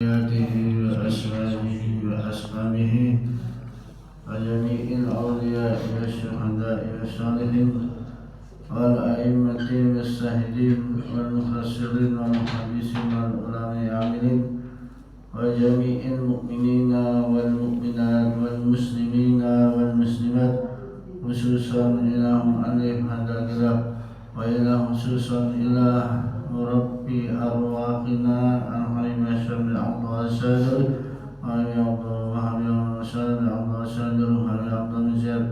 آياته وأسمائه وأصحابه وجميع الأولياء والشهداء والصالحين والأئمة والشاهدين والمفسرين والمحدثين والعلماء العاملين وجميع المؤمنين والمؤمنات والمسلمين والمسلمات خصوصا إلى مؤلف هذا الكتاب وإلى خصوصا إلى مربي أرواحنا الحليم الشامل الله السادر وحبي الله وحبي الله السادر الله السادر وحبي الله الزير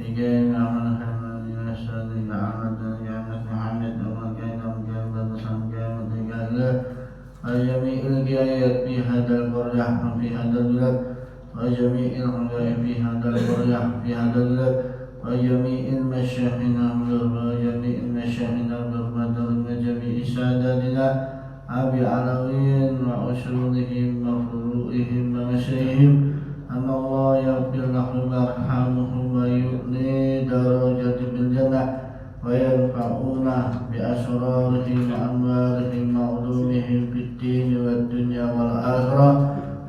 إجاين عمل حمد السادر عمد جامد محمد ومكين ومكين ومكين ومكين وجميع الجايات في هذا القرية وفي هذا البلاد وجميع الحجاج في هذا القرية في هذا البلاد وجميع المشايخنا وجميع المشايخنا وجميع ساداتنا أبي علوين وأصولهم وفروعهم ومشايخهم أن الله يغفر لهم ويرحمهم ويؤني درجات بالجنة وينفعونا بأسرارهم وأنوارهم وعلومهم في الدين والدنيا والآخرة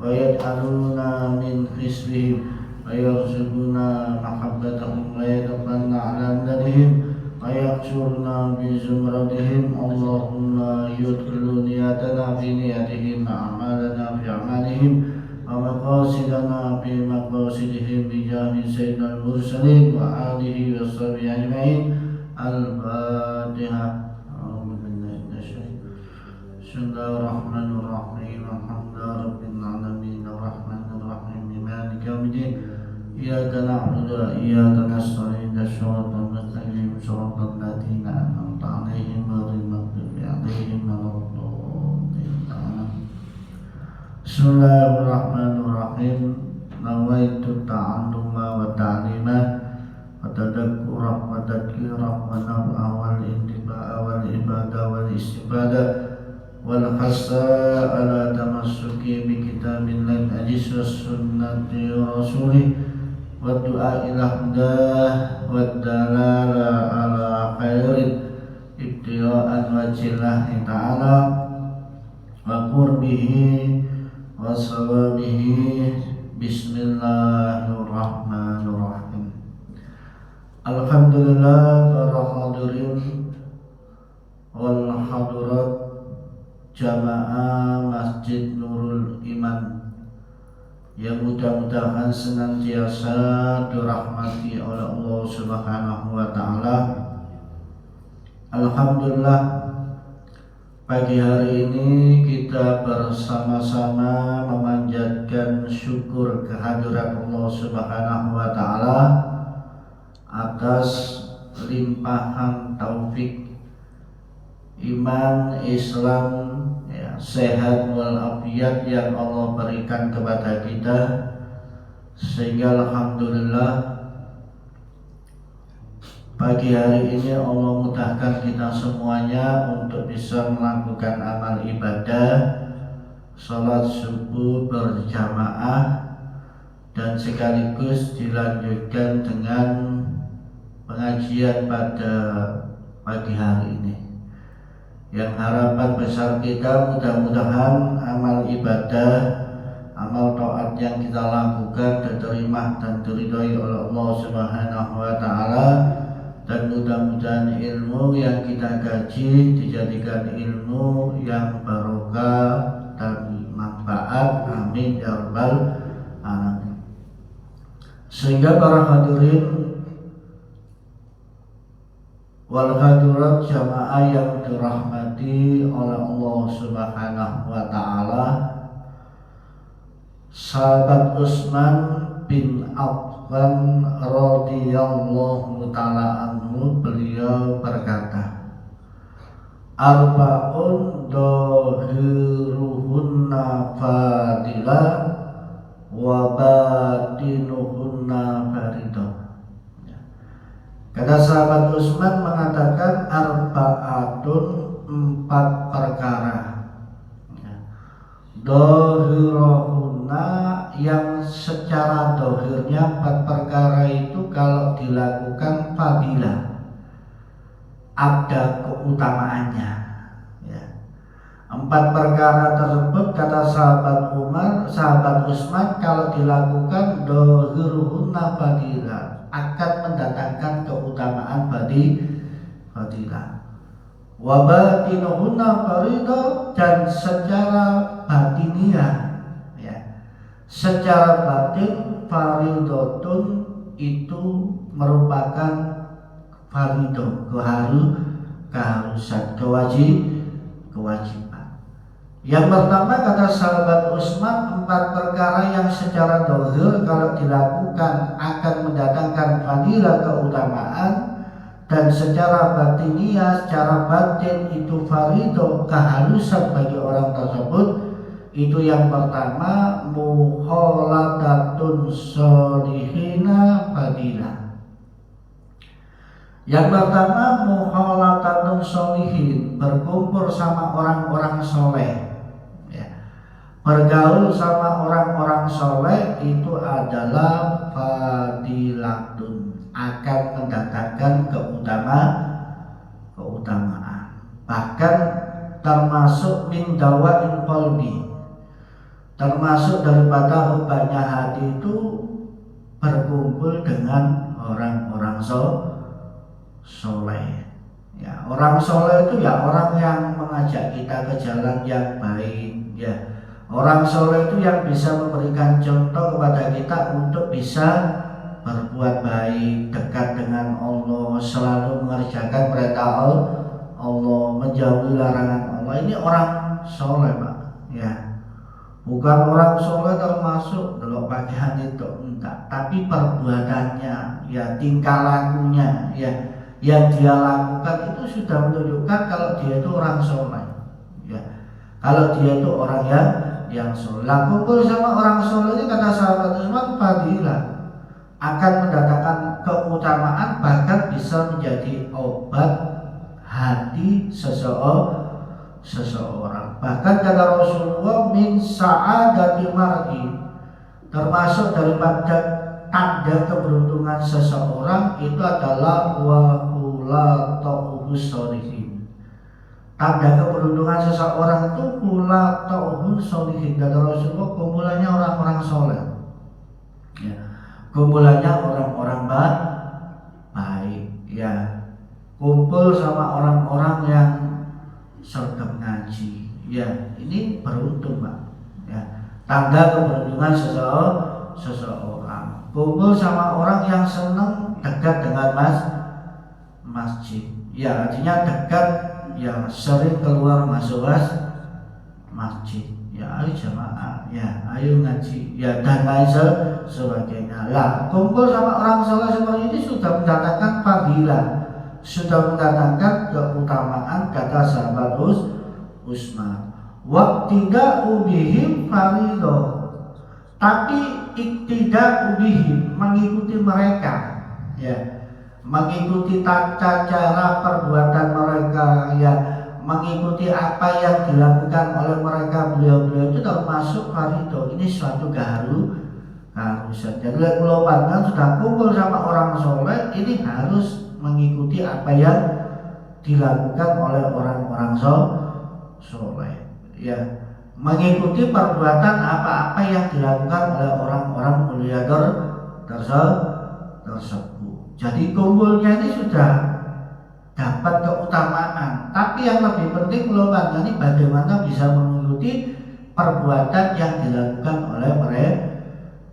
ويجعلونا من حزبهم ويرزقنا محبتهم ويتقنا على مددهم ويحشرنا بزمرتهم اللهم يدخل نياتنا في نياتهم وأعمالنا في أعمالهم ومقاصدنا في مقاصدهم بجاه سيدنا المرسلين وآله وصحبه أجمعين. الفاتحة. بسم الله الرحمن الرحيم الحمد لله رب العالمين الرحمن الرحيم مالك يوم الدين إياك نعبد وإياك نستعين الصراط المستقيم صراط الذين أنعمت عليهم غير المغضوب عليهم ولا الضالين. بسم الله الرحمن الرحيم نويت التعلم والتعليم وتذكر وتذكير ونفع والانتفاع والعبادة والاستفادة والحث على تمسك بكتاب الله العزيز وسنة رسوله والدعاء إلى هداه والدلالة على خير ابتغاء وجه الله تعالى وقربه وصوابه. بسم الله الرحمن الرحيم. Alhamdulillah para hadirin wal hadirat jamaah Masjid Nurul Iman yang mudah-mudahan senantiasa dirahmati oleh Allah Subhanahu wa taala. Alhamdulillah, pagi hari ini kita bersama-sama memanjatkan syukur kehadirat Allah Subhanahu wa taala atas limpahan taufik iman, Islam, sehat walafiat yang Allah berikan kepada kita, sehingga alhamdulillah pagi hari ini Allah mudahkan kita semuanya untuk bisa melakukan amal ibadah, salat subuh berjamaah, dan sekaligus dilanjutkan dengan pengajian pada pagi hari ini. Yang harapan besar kita mudah-mudahan amal ibadah, amal taat yang kita lakukan diterima dan diridhai oleh Allah Subhanahu wa taala, dan mudah-mudahan ilmu yang kita kaji dijadikan ilmu yang barokah dan manfaat. Amin ya rabbal alamin. Sehingga para hadirin wal hadirat jamaah yang dirahmati oleh Allah Subhanahu wa taala, sahabat Utsman bin Affan radhiyallahu taala anhu, beliau berkata, arba'un dhahiruhunna fadilah wa batinuhunna faridah. Kata sahabat Utsman mengatakan arba'atun, empat perkara, dhahirahunna yang secara dohirnya empat perkara itu kalau dilakukan fadilah, ada keutamaannya, ya. Empat perkara tersebut kata sahabat Utsman kalau dilakukan dohiruhunna fadilah, akan mendatangkan keutamaan fadilah. Wa batinuhunna faridah, dan secara batiniah ya, secara batin faridatun itu merupakan faridah, keharusan, kewajiban. Yang pertama kata sahabat Utsman, empat perkara yang secara dohir kalau dilakukan akan mendatangkan fadilah, keutamaan, dan secara batiniah, secara batin itu faridah, keharusan bagi orang tersebut. Itu yang pertama, mukhalatatun sholihina fadilah. Yang pertama, mukhalatatun sholihin, berkumpul sama orang-orang soleh. Bergaul sama orang-orang soleh itu adalah fadilatun, akan mendatangkan keutamaan. Bahkan termasuk min dawain qalbi, termasuk daripada obatnya hati itu berkumpul dengan orang-orang soleh. Ya, orang soleh itu ya orang yang mengajak kita ke jalan yang baik. Ya, orang soleh itu yang bisa memberikan contoh kepada kita untuk bisa berbuat baik, dekat dengan Allah, selalu mengerjakan perintah Allah, menjauhi larangan Allah. Ini orang soleh, Pak. Ya, bukan orang soleh termasuk delok pakaian itu, enggak, tapi perbuatannya, ya tingkah lakunya, ya yang dia lakukan itu sudah menunjukkan kalau dia itu orang soleh. Ya, kalau dia itu orang yang soleh. Kumpul sama orang soleh ini kata sahabat Utsman fadilah, akan mendatangkan keutamaan, bahkan bisa menjadi obat hati seseorang. Bahkan kata Rasulullah, min sa'adati mar'i, termasuk daripada tanda keberuntungan seseorang itu adalah wa hulatahus sholihin. Tanda keberuntungan seseorang itu hulatahus sholihin. Kata Rasulullah, kumpulannya orang-orang soleh. Ya, kumpulannya orang-orang baik. Ya, kumpul sama orang-orang yang sergap ngaji. Ya, ini beruntung, Pak. Ya, tanda keberuntungan seseorang. Kumpul sama orang yang senang dekat dengan masjid. Ya, artinya dekat, ya sering keluar masuk masjid. Ya, ayo jamaah, ya ayo ngaji, ya dan lain sebagainya. Lah, kumpul sama orang soleh seperti ini sudah mendatangkan fadilah, sudah mendatangkan keutamaan kata sahabat Utsman. Waqtida'u bihim faridah, tapi iktidak bihim, mengikuti mereka, ya mengikuti tata cara perbuatan mereka, ya mengikuti apa yang dilakukan oleh mereka, beliau-beliau itu termasuk faridah. Ini suatu keharusan. Jadi kalau panjang sudah kumpul sama orang soleh, ini harus mengikuti apa yang dilakukan oleh orang-orang soleh. Ya, mengikuti perbuatan apa-apa yang dilakukan oleh orang-orang mulia tersebut. Jadi kumpulnya ini sudah dapat keutamaan. Tapi yang lebih penting gelombangnya ini bagaimana bisa mengikuti perbuatan yang dilakukan oleh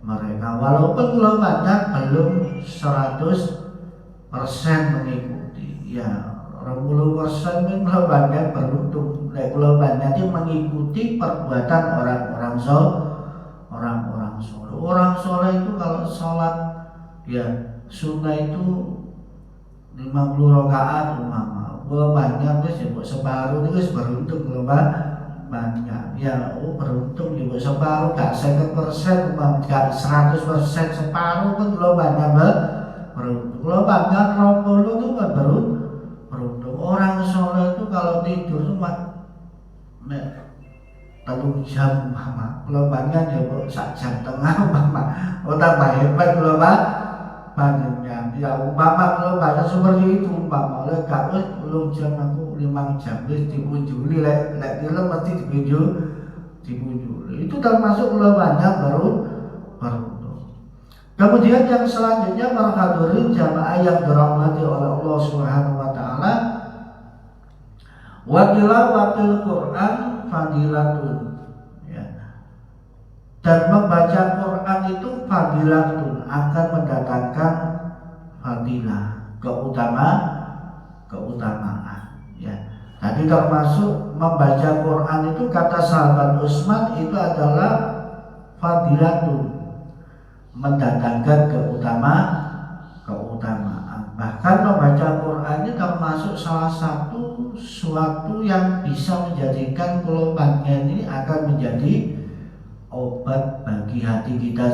mereka. Walaupun gelombangnya belum 100% mengikuti. Ya, 20% ini gelombangnya beruntung. Gelombangnya itu mengikuti perbuatan orang-orang soleh. Orang soleh itu kalau sholat, ya sunnah itu 50 rakaat umpama. Banyak wis ya separuh itu wis beruntung lho, Pak. Banyak. Ya, beruntung ya separuh, gak 50% umpama, gak 100%, separuh pun lho banyak beruntung. Lho banyak 20 itu kan beruntung. Orang soleh itu kalau tidur cuma 3 jam umpama. Lho banyak ya 1 jam setengah umpama. Oh tambah hebat lho, Pak. panjenengan. Ya umpama kalau bahasa seperti itu, umpama oleh gak wis 10 jam aku 5 jam wis dipunjuli lek film mesti dipunjuli. Itu termasuk ulama baru. Kemudian yang selanjutnya para hadirin jamaah yang dirahmati oleh Allah Subhanahu wa taala, wa tilawatil Quran fadilatun. Ya. Dan membaca Quran itu fadilatun, akan mendatangkan fadilah, keutamaan. Ya. Tadi termasuk membaca Quran itu kata sahabat Utsman itu adalah fadilatun, mendatangkan keutamaan. Bahkan membaca Quran ini termasuk salah satu suatu yang bisa menjadikan kelompoknya ini akan menjadi obat bagi hati kita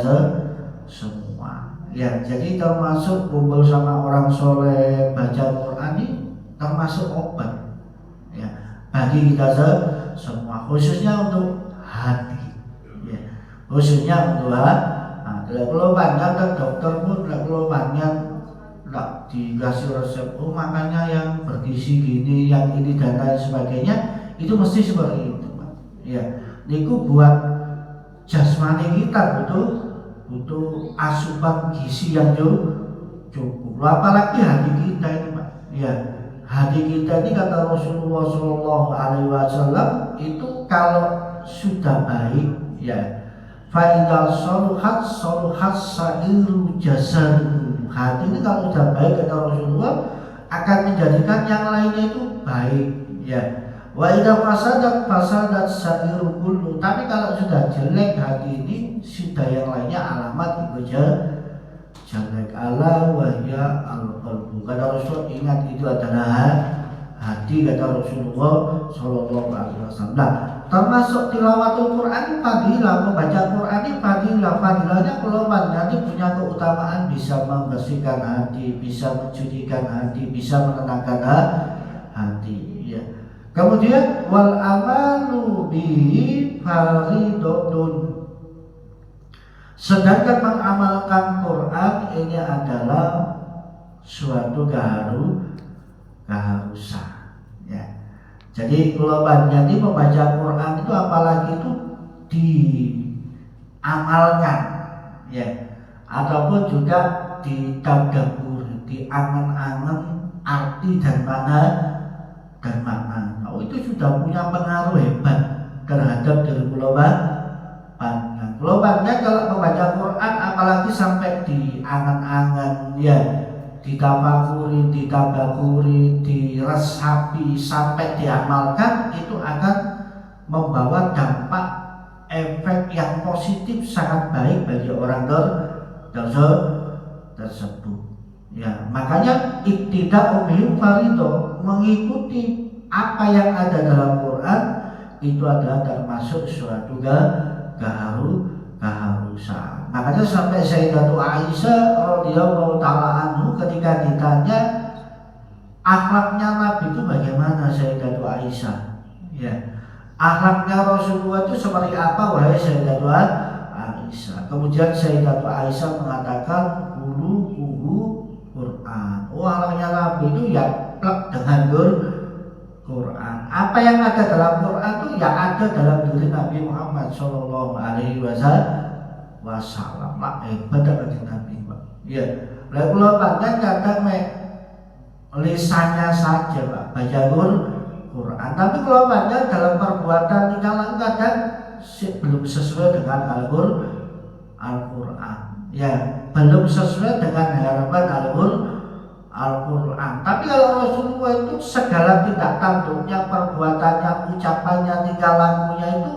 semua. Ya, jadi termasuk kumpul sama orang soleh, baca Quran ini termasuk obat ya bagi kita semua, khususnya untuk hati. Ya, khususnya untuk hati. Kalau banyak kan dokter pun kalau banyak nggak dikasih resep, oh makanya yang bergizi gini, yang ini dan lain sebagainya, itu mesti seperti itu, Pak. Ya, niku buat jasmani kita butuh asupan gizi yang cukup. Apalagi hati kita ini, Pak. Ya, hati kita ini kata Rasulullah SAW itu kalau sudah baik, ya. Fa'idal soluhat sa'iru jasad. Hati ini kalau sudah baik kata Rasulullah akan menjadikan yang lainnya itu baik, ya. Wa idza fasadat sa'iru kullu. Tapi kalau sudah jelek hati ini, sudah yang lainnya alamat itu jelek. Ala wahya al-qalbu. Kata Rasul, ingat itu adalah hati, kata Rasulullah sallallahu alaihi wasallam. Nah, termasuk tilawatul Quran fadilah, membaca Quran ini fadilahnya kalau nanti punya keutamaan, bisa membersihkan hati, bisa mencucikan hati, bisa menenangkan hati, ya. Kemudian wal amalu bihi faridotun. Sedangkan mengamalkan Quran ini adalah suatu keharusan, ya. Jadi kalau banyak membaca Quran itu apalagi itu diamalkan, ya, ataupun juga ditadabur, diangan-angan arti dan makna. Oh, itu sudah punya pengaruh hebat terhadap diri banyak. Kalau membaca Quran apalagi sampai diangan-angan, ya, ditafakuri, diresapi sampai diamalkan, itu akan membawa dampak efek yang positif sangat baik bagi orang tersebut. Ya, makanya iktida'u bihim farido, mengikuti apa yang ada dalam Quran itu adalah termasuk suatu keharusan. Makanya sampai Sayyidatul Aisyah radhiyallahu taala anhu ketika ditanya akhlaknya Nabi itu bagaimana, Sayyidatul Aisyah, ya, akhlaknya Rasulullah itu seperti apa wahai Sayyidatul Aisyah. Kemudian Sayyidatul Aisyah mengatakan qulu Quran. Oh, akhlaknya Nabi itu ya plek dengan Quran. Apa yang ada dalam Quran itu ya ada dalam diri Nabi Muhammad sallallahu alaihi wasallam. Hebat kanjeng Nabi, Pak. Ya, lha kula panjenengan kadang lisannya saja, Pak, baca Quran. Tapi kalau panjenengan dalam perbuatan tingkah kadang belum sesuai dengan Al-Quran. Ya, belum sesuai dengan harapan Al-Quran. Tapi kalau Rasulullah itu segala tindak tanduknya, perbuatannya, ucapannya, tingkah lakunya itu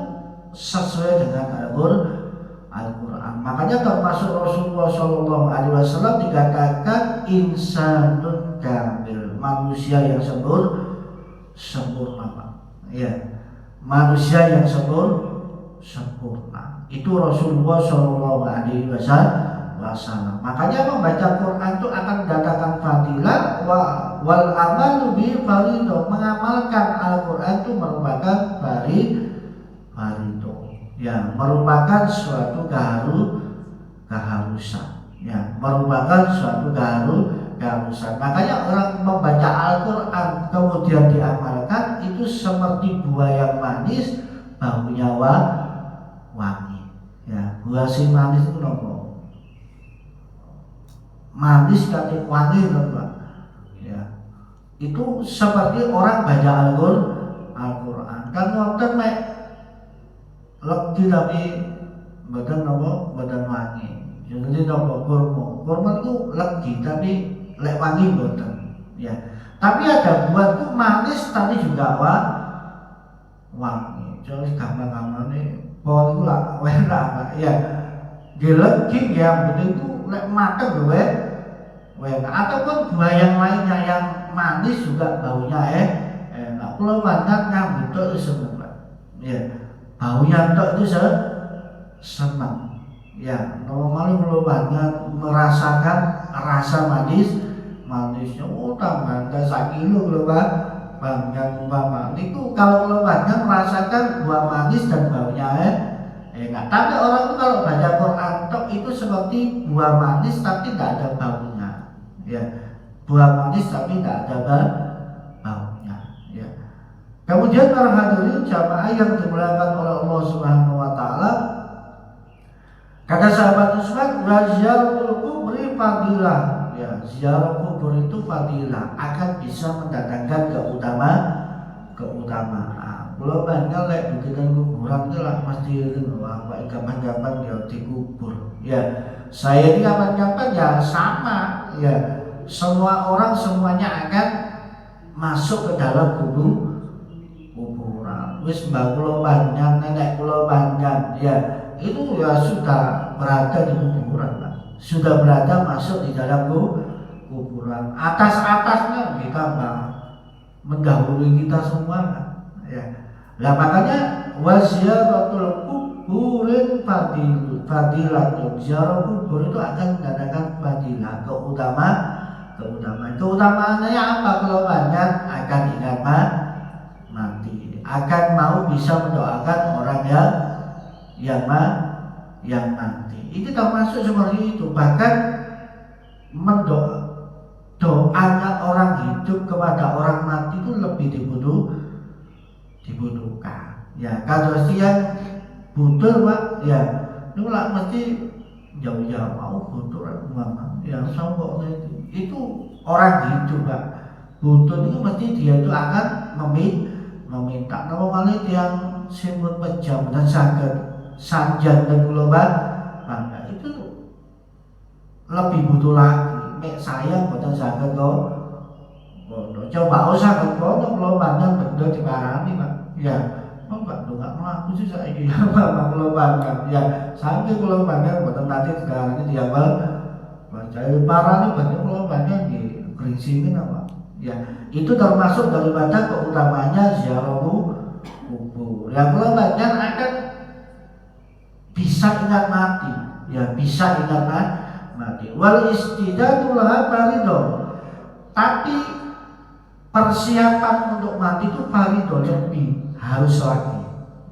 sesuai dengan Al-Quran. Makanya termasuk Rasulullah SAW dikatakan insanun kamil, manusia yang sempurna, Pak. Ya, manusia yang sempurna. Itu Rasulullah SAW. Makanya membaca Quran itu akan mendatangkan fadilah, wal amalu bi farido, mengamalkan Al-Quran itu merupakan farido, ya, merupakan suatu keharusan, ya, merupakan suatu keharusan. Makanya orang membaca Al-Quran kemudian diamalkan itu seperti buah yang manis, baunya wangi. Ya, buah sing manis itu nopo? Manis kali wangi nopo? Ya, itu seperti orang baca Al-Quran. Kan wonten mek legi tapi badan nopo? Badan wangi. Jadi nopo kurma itu legi tapi lek wangi boten. Ya. Tapi ada buah itu manis tapi juga wangi. Jadi gampang-gampangnya pohon itu lah enak. Ya. Dilegi ya itu lek mateng enak. Ataupun buah yang lainnya yang manis juga baunya enak. Kalau banyak nyambut itu semua. Ya. Baunya itu senang. Ya, normal kalau banyak merasakan rasa manisnya, tambah ke 1 kilo kalau banyak umpama. Itu kalau banyak merasakan buah manis dan baunya enak. Tapi orang itu kalau baca Quran itu seperti buah manis tapi tidak ada baunya. Ya, buah manis tapi tidak ada baunya. Ya. Kemudian para hadirin jamaah yang dimuliakan oleh Allah Subhanahu Wa Taala. Kata sahabat Utsman, ziaratul kubri fadilah. Ya, ziarah kubur itu fadilah, akan bisa mendatangkan keutamaan. Kalau banyak lek bikin kuburan itu lah mesti apa kapan-kapan dia dikubur. Ya, saya ini kapan-kapan ya sama. Ya, semua orang semuanya akan masuk ke dalam kuburan. Wis mbak kula panjang, nenek kula panjang, ya. Itu ya sudah berada di kuburan, Pak. Sudah berada masuk di dalam kuburan. Atas-atasnya kita mendahului kita semua, Pak. Ya. Nah makanya waziaratul kuburin fadilatun. Ziarah kubur itu akan mendatangkan fadilah, keutamaan. Keutamaannya apa? Kalau banyak akan ingat mati, akan mau bisa mendoakan orang yang mati. Itu termasuk seperti itu. Bahkan doanya orang hidup kepada orang mati itu lebih dibutuhkan. Ya, kalau yang butuh Pak, ya itu lah mesti jauh-jauh mau butuh mama. Ya sombong itu orang hidup Pak. Butuh itu mesti dia itu akan meminta. Normalnya yang simbol pejam dan sakit sanjan dan gelombang maka itu lebih butuh lagi. Mek sayang buatan sakit kok. Coba usah kan gelombangnya benda diparani Pak. Ya, Pak enggak aku sih saya iki Pak gelombang. Ya, sampai gelombangnya buatan nanti sekarang ini diambil. Jadi parani banyak gelombangnya di geringsingin apa. Ya, itu termasuk daripada keutamanya ziarah kubur. Yang gelombangnya akan bisa ingat mati, ya bisa ingat mati. Wal istidatu laha farido. Tapi persiapan untuk mati itu farido, lebih harus lagi.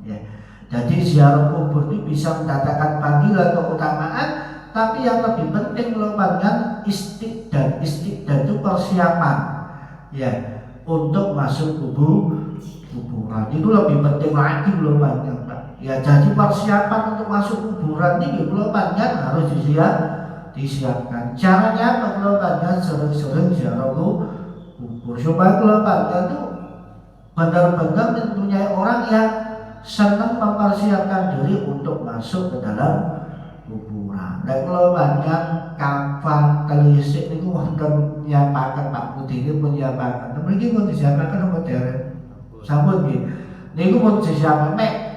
Ya. Jadi ziarah kubur itu bisa mendatangkan panggilan keutamaan, tapi yang lebih penting merupakan istiqdad. Istiqdad itu persiapan, ya, untuk masuk kuburan. Itu lebih penting lagi merupakan. Ya, jadi persiapan untuk masuk kuburan ini banyak harus disiapkan. Caranya banyak sering-sering ziarah kubur supaya banyak itu benar-benar mempunyai orang yang senang mempersiapkan diri untuk masuk ke dalam kuburan. Dan banyak kafan telisik itu wonten nyiapaken Pak Budi ini pun nyiapaken. Mriki pun disiapkan apa derek? Sampun nggih. Niku pun disiapkan mek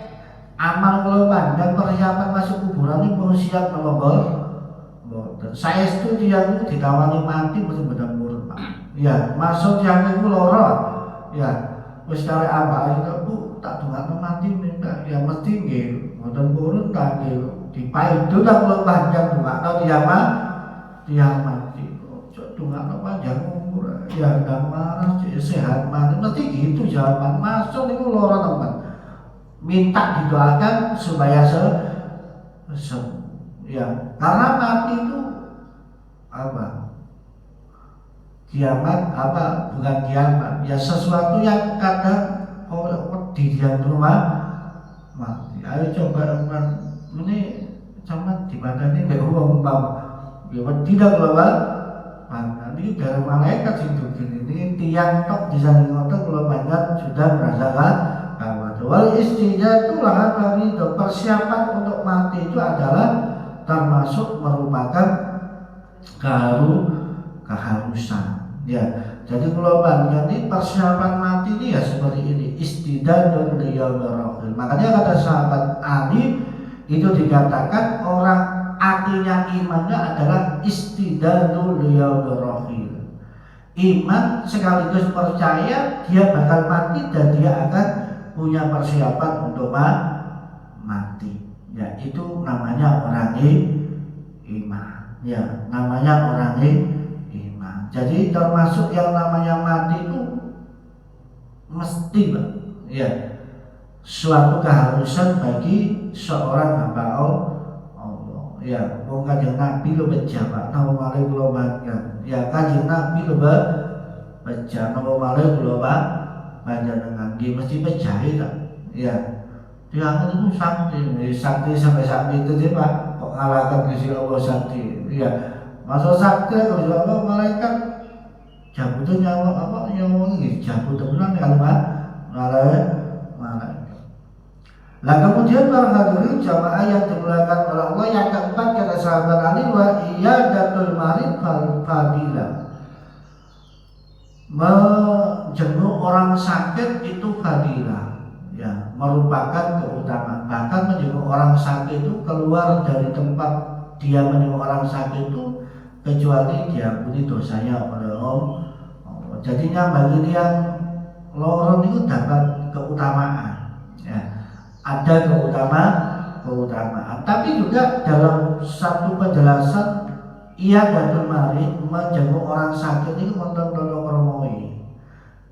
amal kelompok dan persiapan masuk kuburan ini mau siap melobol. Saya itu dia itu ditawani mati mesti benar-benar Pak. Ya masuk yang itu loro. Ya wis kare apa itu Bu tak dongakno mati minta ya mesti nggih mboten purun tak nggih dipaido tak kula panjang dongakno dia mati. Cok dongakno panjang umur ya gak marah sehat mati mesti gitu jawaban masuk niku loro teman. Minta didoakan supaya sembuh. Ya, karena mati itu apa? Kiamat apa? Bukan kiamat. Ya sesuatu yang kadang di rumah mati. Ayo coba ini sama di mana ini wong ya tidak global. Nanti dari malaikat sing ini tiang tok di sana ngotot kalau banyak sudah merasakan bahwa wal istijah itulah dari persiapan untuk mati itu adalah termasuk merupakan keharusan. Ya, jadi kalau banyak ini persiapan mati ini ya seperti ini, istidadun liyaumir rahil. Makanya kata sahabat Ali itu dikatakan orang artinya imannya adalah istidadun liyaumir rahil. Iman sekaligus percaya dia bakal mati dan dia akan punya persiapan untuk mati. Ya, itu namanya orang iman. Ya, namanya orang iman. Jadi termasuk yang namanya mati itu mesti, Pak. Ya, suatu keharusan bagi seorang hamba Allah. Ya, wong Kanjeng Nabi lo pejabat, tahu malih kula panjenengan. Ya, Kanjeng Nabi lo pejabat, tahu malih kula panjenengan. Nggih mesti pejahe ta. Ya. Dia itu sakti sampai saat itu sih Pak. Kok ngalahkan Gusti Allah sakti. Ya. Masuk sakti Gusti Allah malaikat jabutun nyawa apa nyawa iki jabut tenan kalau malaikat. Nah kemudian para hadirin jamaah yang dimuliakan oleh Allah yang keempat kata sahabat Ali wa iyadatul marid fadilah. Menjenguk orang sakit itu fadilah, ya, merupakan keutamaan. Bahkan menjenguk orang sakit itu keluar dari tempat dia menjenguk orang sakit itu kecuali diampuni dosanya oleh Allah. Jadinya bagi yang lorong itu dapat keutamaan. Ya. Ada keutamaan. Tapi juga dalam satu penjelasan ia dan kemarin menjenguk orang sakit ini wonten tata krama.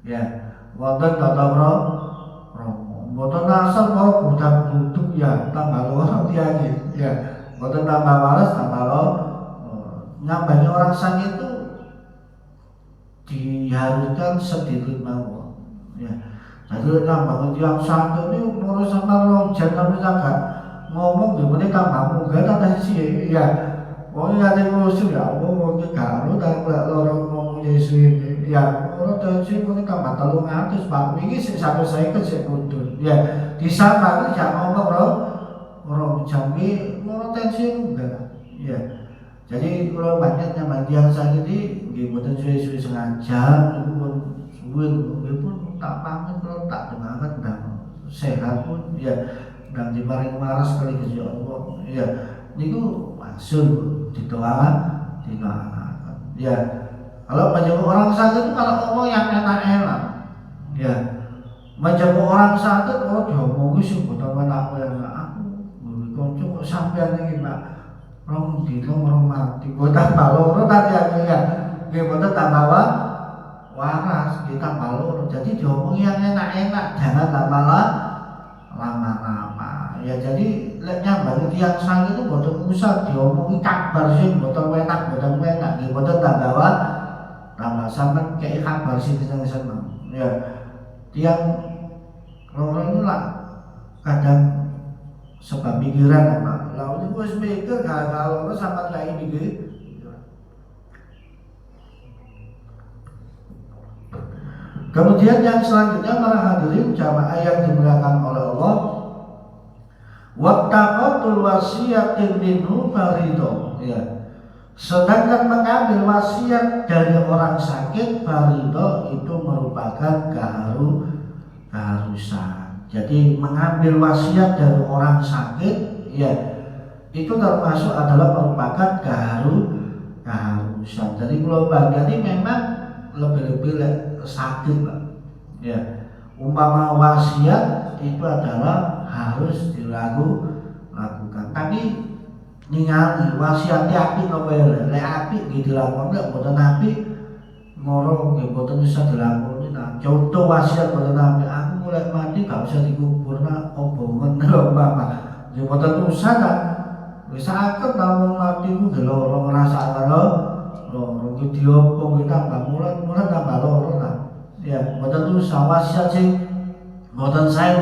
Ya, wonten tata krama. Mboten asal mau budak duduk ya tambah loro tiyang. Ya, mboten tambah waras tambah loro. Nyambangi orang sakit itu diharuskan sedikit mawon. Ya. Jadi tambah yang satu ini menurut sama orang jangan misalkan ngomong gimana tambah muga tambah sih ya. Oh ya ada ngurusin ya, ngomong ke karu dan orang ngomong Yesus ini ya orang terus ini tambah 300 Pak ini satu saya ke sekutun ya di sana itu jangan ngomong orang jambi orang tensi enggak ya. Jadi kalau banyaknya bagian sakit ini gimana suwe-suwe sengaja itu pun suwe pun tak pamit kalau tak dengarkan dan sehat pun ya dan diparing waras kali ke Allah ya niku maksud didoakan ya. Kalau menjenguk orang sakit itu kalau ngomong yang enak-enak ya menjenguk orang sakit kalau diomongin sih betul enak aku kok sampean ini Pak orang dino orang mati gue tambah loro tadi aku ya gue tambah waras kita balur. Jadi diomongin yang enak-enak, jangan lama-lama. Ya jadi leknya bagi tiang sang itu boten usah diomongin kabar sih, boten enak, gitu boten tambah sampai kayak kabar sih kita seneng. Ya tiang loro itu lah kadang sebab pikiran apa. Lalu itu gue mikir kalau loro sampai kayak mikir. Kemudian yang selanjutnya para hadirin jamaah yang dimuliakan oleh Allah, wattaqatul wasiyatin minhu farido. Ya. Sedangkan mengambil wasiat dari orang sakit farido itu merupakan keharusan. Jadi mengambil wasiat dari orang sakit, ya itu termasuk adalah merupakan keharusan. Jadi kalau bagian ini memang lebih-lebih sakit Pak. Ya, umpama wasiat itu adalah harus dilakukan. Tapi ningali wasiatnya api nobel, lek api dilakukan lek boten api ngoro nggih boten bisa dilakoni. Nah, contoh wasiat boten api, aku mulai mati gak usah dikuburna obongan umpama. Ya boten usah kan. Wis akeh tamu mati ku geloro ngrasakno loro iki diopong iki tambah mulan tambah loro lah. Ya, mboten usah wasiat sing mboten usah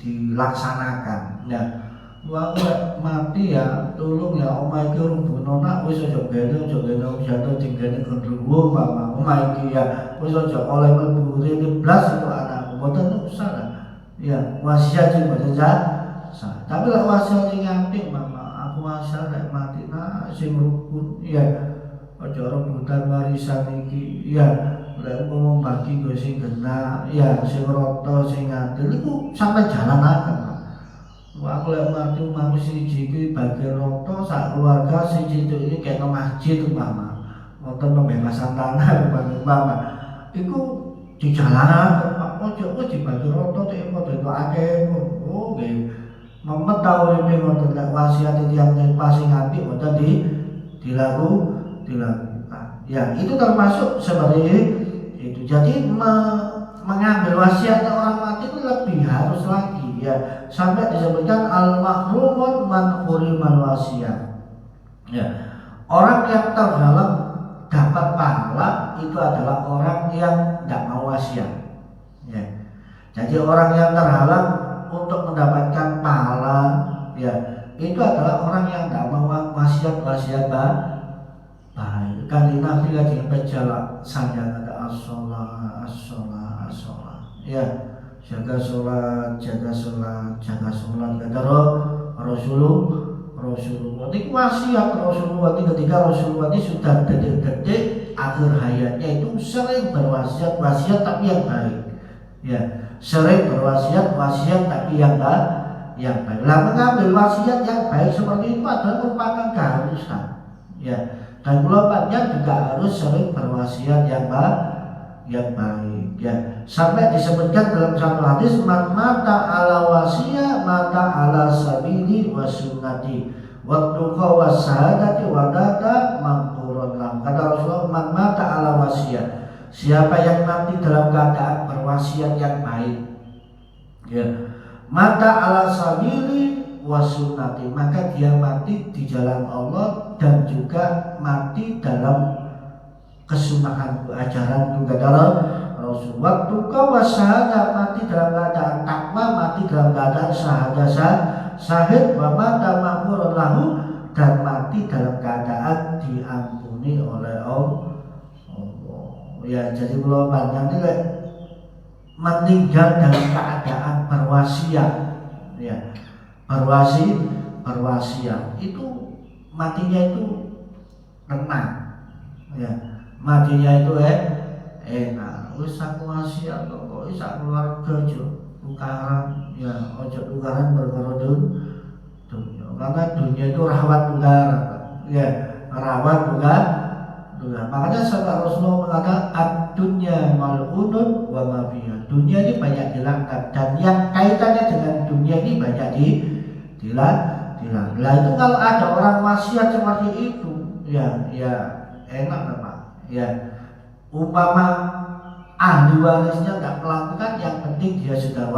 dilaksanakan. Ya. Wong mati ya, tolong ya omah iki urung bono nak wis aja gene jatuh dinggene gendruwo mama. Omah iki ya wis aja oleh mlebu rene blas itu anak. Mboten usah lah. Ya, wasiat sing mboten sah. Tapi lek wasiat sing apik mama, aku wasiat lek mati nak sing rukun ya. Aja rebutan warisan iki ya. Lek ngomong bagi go sing genah ya sing rata sing adil iku sampe jalanaken. Wah, aku lek mati omahku siji iki bagi rata sak keluarga siji iki kek nang masjid mama. Wonten pembebasan tanah mama. Iku dijalanan Pak ojo dibagi rata tek padha itu akeh. Oh nggih. Memet ta uripe wonten lek wasiat tiyang sing apik wonten dilakukan. Ya, itu termasuk seperti itu. Jadi mengambil wasiat orang mati itu lebih harus lagi ya. Sampai disebutkan al-mahrumun man hurimal wasiat. Ya. Orang yang terhalang dapat pahala itu adalah orang yang tidak mau wasiat. Ya. Jadi orang yang terhalang untuk mendapatkan pahala ya, itu adalah orang yang tidak mau wasiat baik. Kali Nabi lagi berjalan saja ada as-sholah ya, jaga sholat kata Rasulullah ini wasiat Rasulullah ini ketika Rasulullah ini sudah detik-detik akhir hayatnya itu sering berwasiat tapi yang baik ya, sering berwasiat tapi yang baik. Lah mengambil wasiat yang baik seperti itu adalah merupakan keharusan ya. Dan kelompoknya juga harus sering berwasiat yang baik ya. Sampai disebutkan dalam satu hadis man mata ala wasiya mata ala sabili wa sunnati wa tuqa wa sahadati wa data maghfurun lam. Kata Rasulullah man mata ala wasiya, siapa yang mati dalam keadaan berwasiat yang baik ya, mata ala sabili wasunnati, maka dia mati di jalan Allah dan juga mati dalam kesunahan ajaran juga dalam Rasul. Waktu kau wasahada, mati dalam keadaan takwa, mati dalam keadaan syahid, wa mata maghfurun lahu, dan mati dalam keadaan diampuni oleh Allah. Ya, jadi kalau panjang ini meninggal dalam keadaan berwasiat ya. Berwasiat itu matinya itu tenang ya, matinya itu enak. Wis aku wasiat kok wis keluarga jo tukaran ya, ojo tukaran perkara dunia, karena dunia itu rawan tukaran ya, rawan tukaran. Makanya sahabat Rasulullah mengatakan ad-dunya mal'unun wa ma fiha, dunia ini banyak dilaknat dan yang kaitannya dengan dunia ini banyak dilarang. Lah itu kalau ada orang wasiat seperti itu ya enak Pak ya, umpama ahli warisnya nggak melakukan, yang penting dia sudah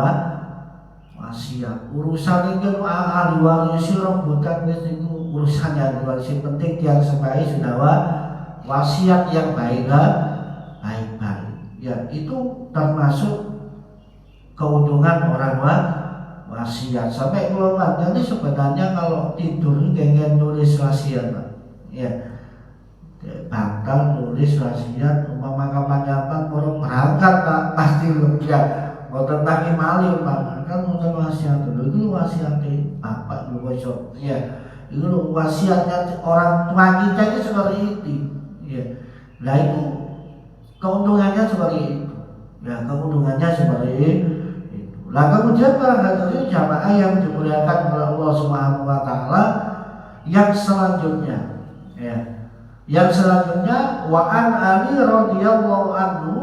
wasiat. Urusan itu ahli waris rebutan itu urusannya ahli waris, yang penting dia sebaik sudah wasiat yang baik ya. Itu termasuk keuntungan orang wasiat. Sampai keluarga ini sebenarnya kalau tidur ini pengen nulis wasiat ya, bakal nulis wasiat. Umpama kapan-kapan mau berangkat pasti ya mau tentang mali kan mungkin wasiat dulu itu wasiatnya bapak dulu besok ya, itu wasiatnya orang tua kita itu seperti itu ya. Nah itu keuntungannya seperti itu ya, keuntungannya seperti itu. Lah kemudian para hadirin jamaah yang dimuliakan oleh Allah Subhanahu wa taala, yang selanjutnya wa an Ali radhiyallahu anhu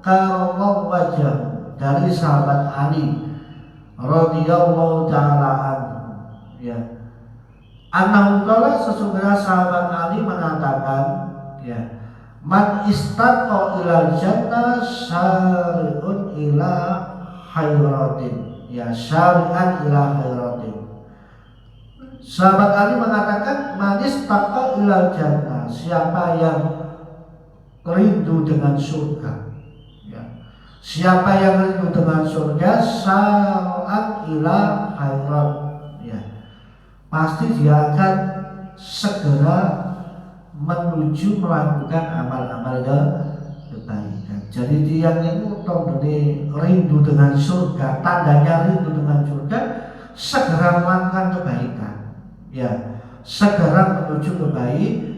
karamallahu wajhahu, dari sahabat Ali radhiyallahu taala anhu ya, annahu qala, sesungguhnya sahabat Ali mengatakan ya, man istaqa ilal jannah syari'un ila khairatin ya, syari'an ila khairatin. Sahabat Ali mengatakan manis taqa ilal jannah, siapa yang rindu dengan surga, ya. Siapa yang rindu dengan surga, sa'at ila khairat, ya. Pasti dia akan segera menuju melakukan amal-amal kebaikan. Jadi dia itu rindu dengan surga, tandanya rindu dengan surga, segera melakukan kebaikan, ya, segera menuju kebaikan.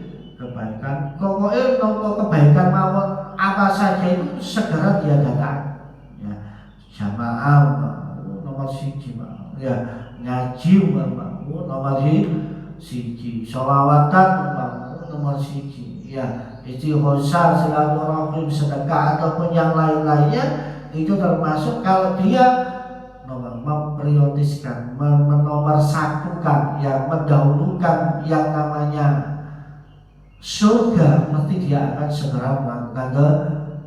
Pokoknya nopo kebaikan mawon apa saja itu segera dia datang, ya. Jamaah nomor siji, ya, ngaji nomor siji, sholawatan nomor siji, ya, istighosah, silaturahim, sedekah ataupun yang lain-lainnya itu termasuk kalau dia memprioritaskan, menomorsatukan, yang mendahulukan yang namanya surga, mesti dia akan segera melakukan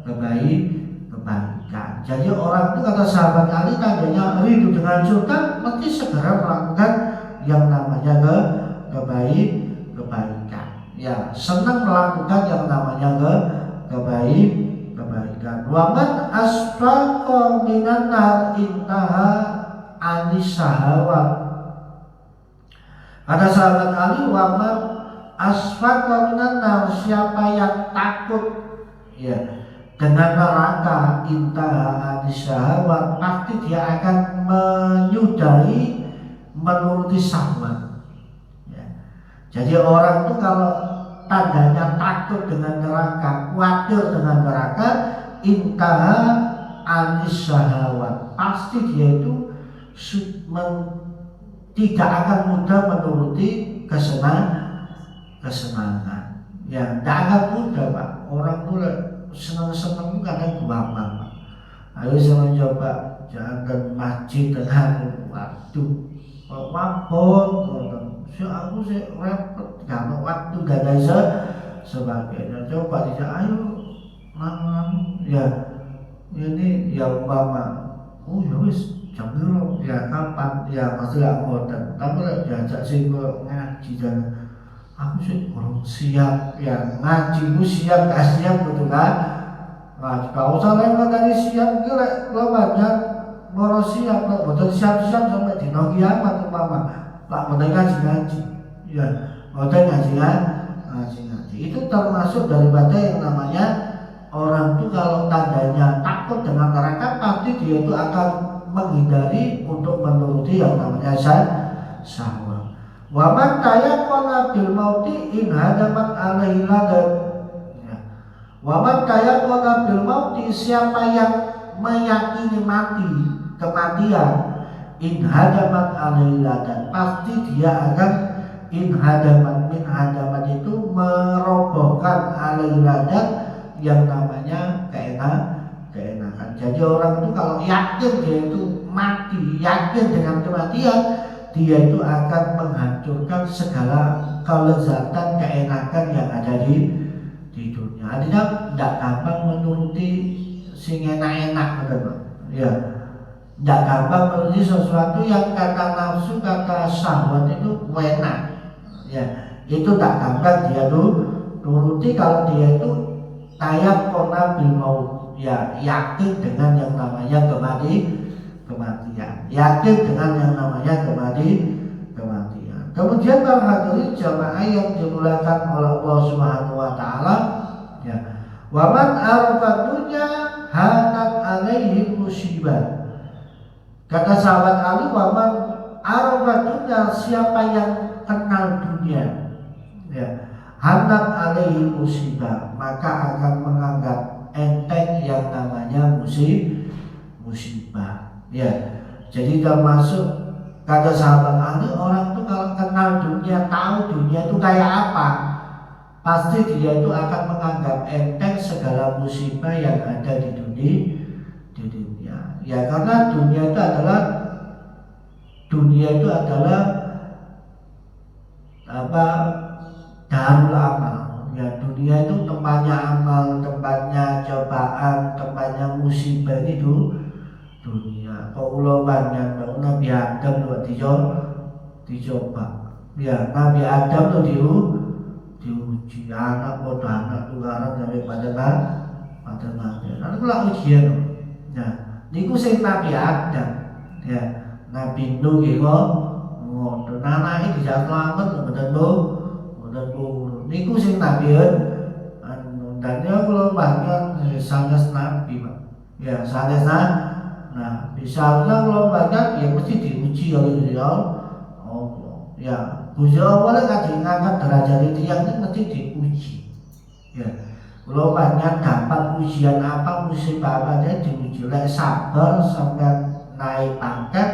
kebaikan. Jadi orang itu kata sahabat Ali tandanya rindu dengan surga, mesti segera melakukan yang namanya kebaikan. Ya, senang melakukan yang namanya kebaikan. Waman asfaqa minan nar intaha anis syahawat. Kata sahabat Ali, waman asfaqa minan nar, siapa yang takut, ya, dengan neraka, intaha anis syahawat, pasti dia akan menyudahi menuruti syahwat, ya. Jadi orang itu kalau tandanya takut dengan neraka, khawatir dengan neraka, intaha anis syahawat, pasti dia itu tidak akan mudah menuruti kesenangan. Ya, tidak akan mudah, Pak. Orang itu senang-senang kadang gampang, Pak. Ayo saya mencoba jalan masjid dengan waktu wabon, aku sih repot, gak ada waktu, gak ada sebagainya. Coba tidak, ayo ya ini ya umpama, oh ya wis jam biru ya kapan ya pasti gak ngoten, tapi lek diajak sing ngaji dan aku sih kurang siap, ya ngaji ku siap gak siap gitu kan. Nah, gak usah lewat dari siap ki lek lo banyak moro siap, lek boten siap-siap sampai dina kiamat umpama. Pak boten ngaji, ya boten ngaji. Itu termasuk daripada yang namanya orang itu kalau tandanya takut dengan neraka, pasti dia itu akan menghindari untuk menuruti yang namanya syahwat. Wa man tayaqqana bil mauti in hadamat alaihi ladan. Wa man tayaqqana bil mauti, siapa yang meyakini mati, kematian, in hadamat alaihi ladan, pasti dia akan in hadamat, min hadamat itu merobohkan alaihi ladan, yang namanya keenakan. Jadi orang itu kalau yakin dia itu mati, yakin dengan kematian, dia itu akan menghancurkan segala kelezatan, keenakan yang ada di dunia. Artinya tidak gampang menuruti sing enak-enak, betul, ya. Tidak gampang menuruti sesuatu yang kata nafsu, kata syahwat itu enak, ya. Itu tak gampang dia tuh turuti kalau dia itu tayaqqana bil maut, ya, yakin dengan yang namanya kematian, yakin dengan yang namanya kematian. Kemudian para hadirin jamaah yang dimuliakan oleh Allah Subhanahu wa taala, ya, wa man arafa dunya hanat alaihi musibah. Kata sahabat Ali, wa man arafa dunya, siapa yang kenal dunia, ya, hanat alaihi musibah, maka akan menganggap enteng yang namanya musibah, ya. Jadi termasuk kata sahabat Ali, orang itu kalau kenal dunia, tahu dunia itu kayak apa, pasti dia itu akan menganggap enteng segala musibah yang ada di dunia. Ya, karena dunia itu adalah apa? Darul amal. Ya, dunia itu tempatnya amal, tempatnya cobaan, tempatnya musibah itu dunia. Kok ulo banyak Nabi Adam buat dicoba. Ya, Nabi Adam tuh diuji anak bodoh anak tularan sampai pada Nabi. Lalu kula ujian. Nah, niku sing Nabi Adam. Ya, Nabi Nuh nggih ngoten. Anake diselamet mboten mboten niku sing Nabi dan ya kula banyak sanes Nabi, Pak. Ya, sanes nah, misalnya kula banyak ya mesti diuji oleh Allah. Ya, Gusti Allah kan ngangkat derajat tiyang itu mesti diuji. Ya. Kalau banyak dapat ujian apa, musibah apa aja diuji. Lek sabar sampai naik pangkat,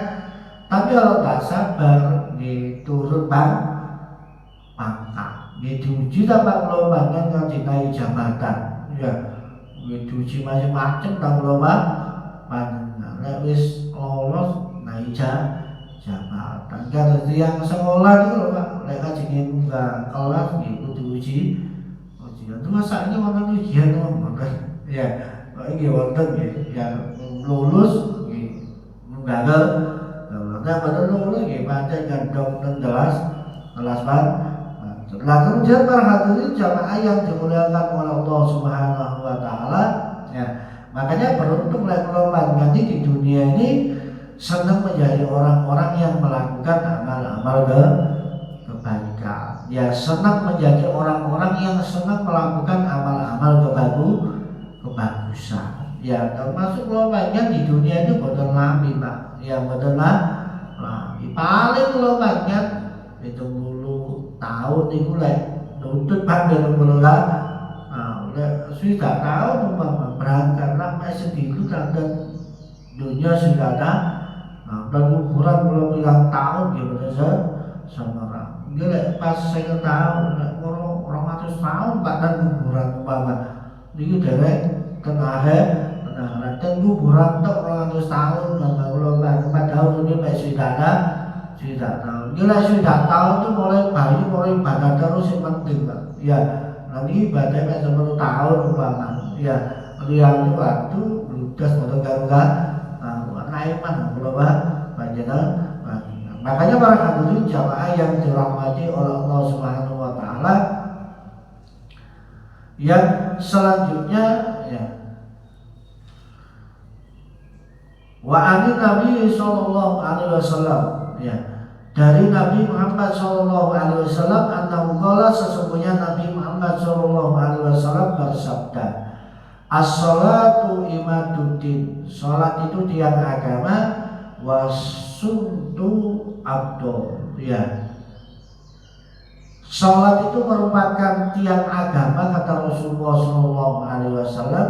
tapi kalau tak sabar turun pangkat. Diuji dapat kalau banyak yang naik jabatan. Ya, diuji macam-macam tak kalau banyak. Lek wis lolos naik jabatan. Kalau yang sekolah itu loh Pak, mereka ingin buka kelas gitu diuji. Itu masanya wonten ujian wonten. Ya, iki wonten ya lulus nggih gagal. Nah, pada lulus nggih pancen gandong kelas banget. Lah kemudian para hadirin jamaah yang dimuliakan oleh Allah Subhanahu wa taala, ya. Makanya beruntung kalau panjang di dunia ini senang menjadi orang-orang yang melakukan amal-amal kebaikan. Ya, senang menjadi orang-orang yang senang melakukan amal-amal kebagusan. Ya, termasuk kalau banyak di dunia itu boten lambi, Pak. Ya, boten lambi. Paling kalau banyak itu 10 tahun itu lek nuntut panggil lah. Nah, sudah tahu berangkatlah masih sedikit dan dunia sudah ada. Dan ukuran belum bilang tahun gitu sama orang. Gila pas saya tahu orang 100 tahun Pak dan kuburan umpama. Ini derek tengahnya dan kuburan tuh 100 tahun maka belum 4 tahun ini masih sudah tahu. Gila sudah tahu tuh mulai bayi mulai ibadah terus yang penting Pak. Ya nanti ibadahnya 10 tahun umpama. Ya lihat itu waktu ludas atau garuga naiman kalau panjenengan. Makanya para hadirin jamaah yang dirahmati oleh Allah Subhanahu wa taala, yang selanjutnya ya. Wa ani Nabi sallallahu alaihi wasallam ya. Dari Nabi Muhammad sallallahu alaihi wasallam annahu qala sesungguhnya Nabi Muhammad sallallahu alaihi wasallam bersabda, as-salatu imaduddin. Salat itu tiang agama, wasuntu abdul. Ya. Salat itu merupakan tiang agama kata Rasulullah sallallahu alaihi wasallam,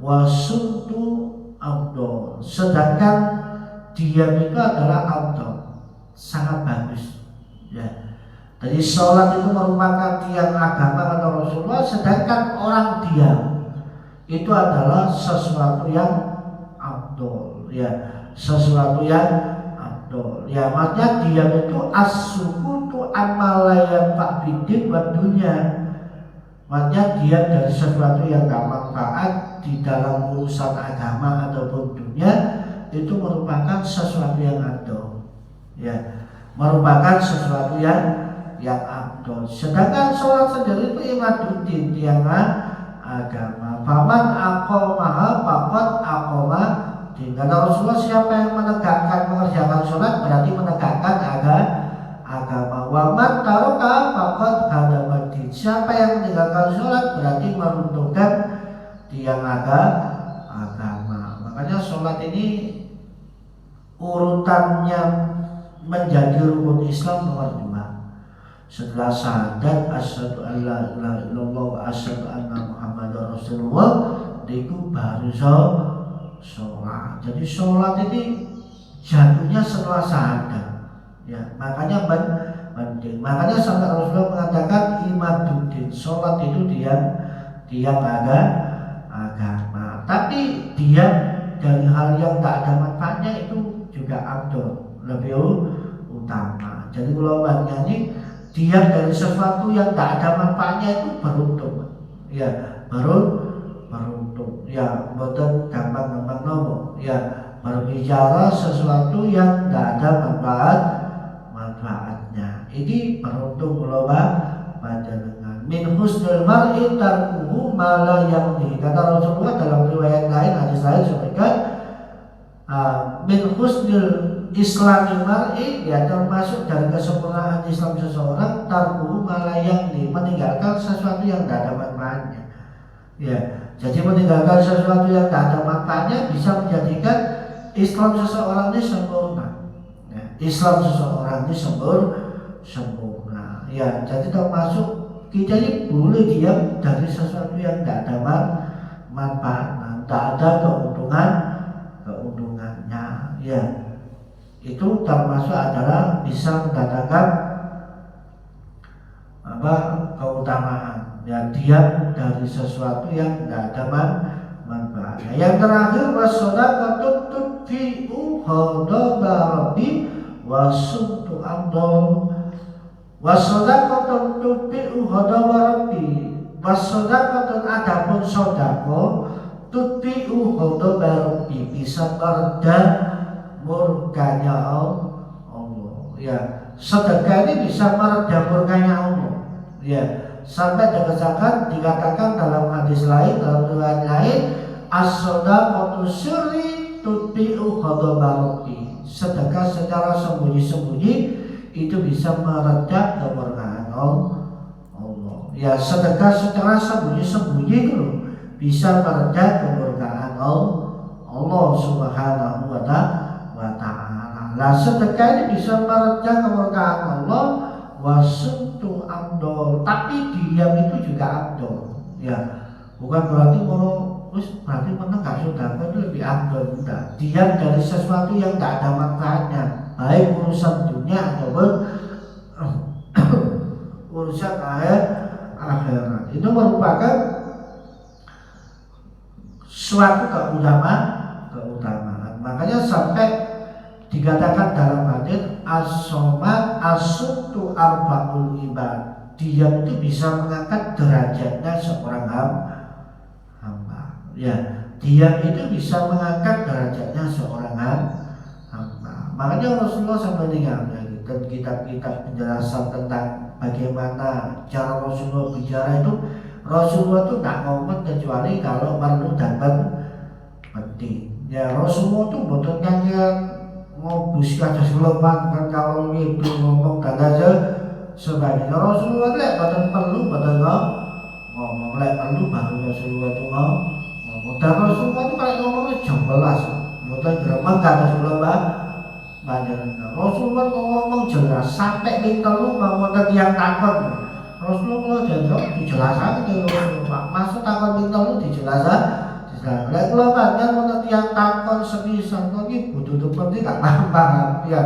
wasuntu abdul. Sedangkan diam itu adalah abdul. Sangat bagus. Ya. Jadi salat itu merupakan tiang agama kata Rasulullah, sedangkan orang diam itu adalah sesuatu yang abdul, ya, sesuatu yang abdul. Ya, makanya diam itu as-sukutu amalayan pak bidin wa dunya. Makanya diam dari sesuatu yang gak manfaat di dalam urusan agama ataupun dunia itu merupakan sesuatu yang abdul. Ya, merupakan sesuatu yang abdul. Sedangkan sholat sendiri itu imaduddin, tiang agama. Faman aqamaha faqad aqama din. Kata Rasulullah, siapa yang menegakkan mengerjakan sholat berarti menegakkan agama. Wa man taraka faqad hadama din. Siapa yang meninggalkan sholat berarti meruntuhkan tiang agama. Makanya sholat ini urutannya menjadi rukun Islam nomor 2. Setelah syahadat asyhadu an la ilaha illallah wa asyhadu anna muhammadar rasulullah, itu baru sholat. Jadi sholat ini jatuhnya setelah syahadat. Ya, makanya penting. Makanya sampai Rasulullah mengatakan imaduddin, sholat itu tiang agama. Tapi diam dari hal yang tak ada manfaatnya itu juga abdul, lebih utama. Jadi kalau nyanyi diam dari sesuatu yang tak ada manfaatnya itu beruntung. Ya, beruntung. Ya, betul gampang-gampang nopo. Ya, berbicara sesuatu yang tak ada manfaatnya. Ini beruntung kula panjenengan. Min husnul mar'i tarkuhu ma la yaqdi. Kata Rasulullah dalam riwayat lain, hadis lain sampaikan min husnul islami mar'i, ya termasuk dari kesempurnaan Islam seseorang tarkuhu ma la yaqdi, meninggalkan sesuatu yang tidak ada manfaatnya. Ya, jadi meninggalkan sesuatu yang tidak ada manfaatnya bisa menjadikan Islam seseorang ini sempurna. Ya, Islam seseorang ini sempurna. Ya, jadi termasuk kita ini boleh diam dari sesuatu yang tidak ada manfaat, tidak ada keuntungannya. Ya, itu termasuk adalah bisa mendatangkan keutamaan. Ya, diam dari sesuatu yang tidak ada manfaatnya. Yang terakhir, wassadaqatu tudfi'u ghadaba rabbi wasumtu amdol. Wassadaqatu tudfi'u ghadaba rabbi. Wassadaqatu, adapun sedekah, tudfi'u ghadaba rabbi, bisa meredam murkanya Allah. Ya, sedekah ini bisa meredam murkanya Allah. Ya, sampai dikatakan dalam hadis lain, dalam riwayat lain, as-shadaqatu sirri tudfi'u ghadaba rabbi. Sedekah secara sembunyi-sembunyi itu bisa meredam kemurkaan Allah. Ya, sedekah secara sembunyi-sembunyi itu bisa meredam kemurkaan Allah Subhanahu wa ta'ala. Nah, sedekah ini bisa meredam kemurkaan Allah. Wasumtu amdol, tapi diam itu juga amdol. Ya, bukan berarti berarti menang gak sudah itu lebih amdol. Enggak. Diam dari sesuatu yang tidak ada manfaatnya, baik urusan dunia ataupun urusan akhirat. Itu merupakan suatu keutamaan. Makanya sampai dikatakan dalam hadis as-somat as-sumtu arba'ul ibad. Diam itu bisa mengangkat derajatnya seorang hamba. Ya, diam itu bisa mengangkat derajatnya seorang hamba. Makanya Rasulullah sampai meninggalkan kitab-kitab penjelasan tentang bagaimana cara Rasulullah bicara itu. Rasulullah itu tidak ngomong kecuali kalau perlu dan penting. Ya, Rasulullah itu bukan nyanyian ngobus kaca selopan kan kalau itu ngomong dan aja sebagainya. Rasulullah lek badan perlu badan ngomong lek perlu baru Rasulullah itu ngomong. Dan Rasulullah itu kalau ngomongnya jelas, bukan geremeng kata Rasulullah banyak. Rasulullah ngomong jelas sampai minta lu mau tiang takon. Rasulullah jawab dijelaskan ke Rasulullah. Maksud takon minta lu dijelaskan. Lek kula panjenengan wonten tiyang takon sepisan kok iki butuh penting gak paham ya.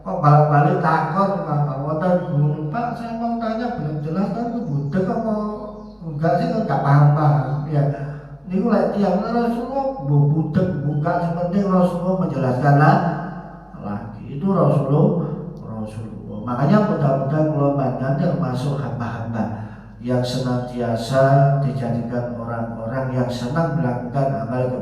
Kok balik-balik takon wonten guru, Pak saya mau tanya belum jelas kan budek kok mau enggak sih kok gak paham ya. Niku lek tiyang Rasulullah budek buka sepenting Rasulullah menjelaskan lagi. Itu Rasulullah. Makanya mudah-mudahan kula panjenengan termasuk hamba-hamba yang senantiasa dijadikan orang-orang yang senang melakukan amal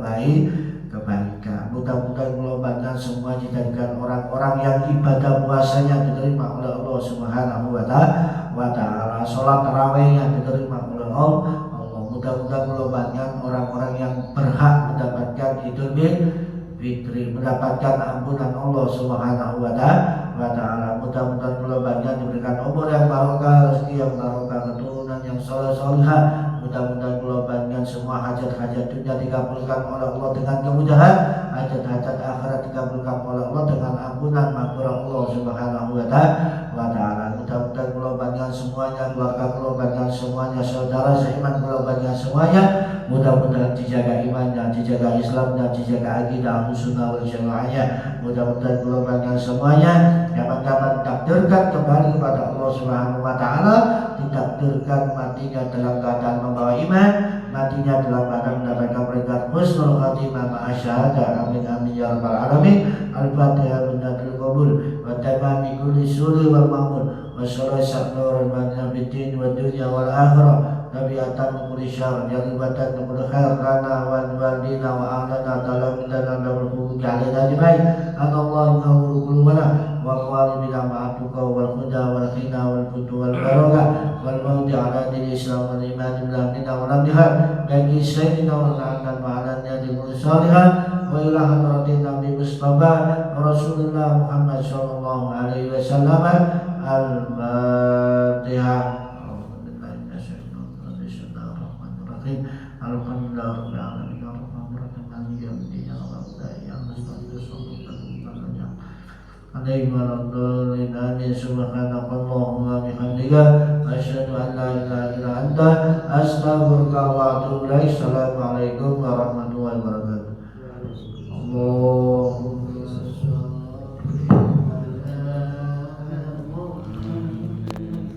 kebaikan. Mudah-mudahan kula panjenengan semua dijadikan orang-orang yang ibadah puasanya diterima oleh Allah Subhanahu wa ta'ala, salat tarawihnya diterima oleh Allah. Mudah-mudahan kula panjenengan orang-orang yang berhak mendapatkan Idul Fitri, mendapatkan ampunan Allah Subhanahu wa ta'ala. Mudah-mudahan kula panjenengan diberikan umur yang barokah, rezeki yang barokah, keturunan yang saleh-salehah. Mudah-mudahan kula panjenengan semua hajat-hajat dunia dikabulkan oleh Allah dengan kemudahan, hajat-hajat akhirat dikabulkan oleh Allah dengan ampunan maghfirah Allah Subhanahu wa ta'ala. Mudah-mudahan kula panjenengan semuanya, keluarga kula panjenengan semuanya, saudara seiman kula panjenengan semuanya, mudah-mudahan dijaga imannya, dijaga Islamnya, dijaga akidah Ahlussunnah wal Jamaahnya. Mudah-mudahan kula panjenengan semuanya kapan-kapan takdirkan kembali kepada Allah Subhanahu wa ta'ala, ditakdirkan matinya dalam keadaan membawa iman, matinya dalam keadaan mendapatkan peringkat husnul khatimah ma'a syahadah. Amin amin ya rabbal alamin. Al-Fatihah binnatul qabul wa tamami kulli suri wal ma'mul wa sallallahu alaihi wa dunya wal akhirah. Nabiatan kulli syar jalibatan kulli khair lana wa walidina wa ahlana dalam lana wal huquq alaina ajmain. Anallahu nuru qulubana wa qawli bina ma'atuka wal huda wal سيدنا ونفعنا وعلى نيته صالحا وإلى حضرة النبي مصطفى رسول الله محمد صلى الله عليه وسلم. الفاتحة. Alhamdulillah rabbil alamin arrahmanir rahim maliki yaumiddin subhanakallahumma wa bihamdika asyhadu an la ilaha illa anta astaghfiruka wa atubu ilaik. Assalamualaikum warahmatullahi wabarakatuh.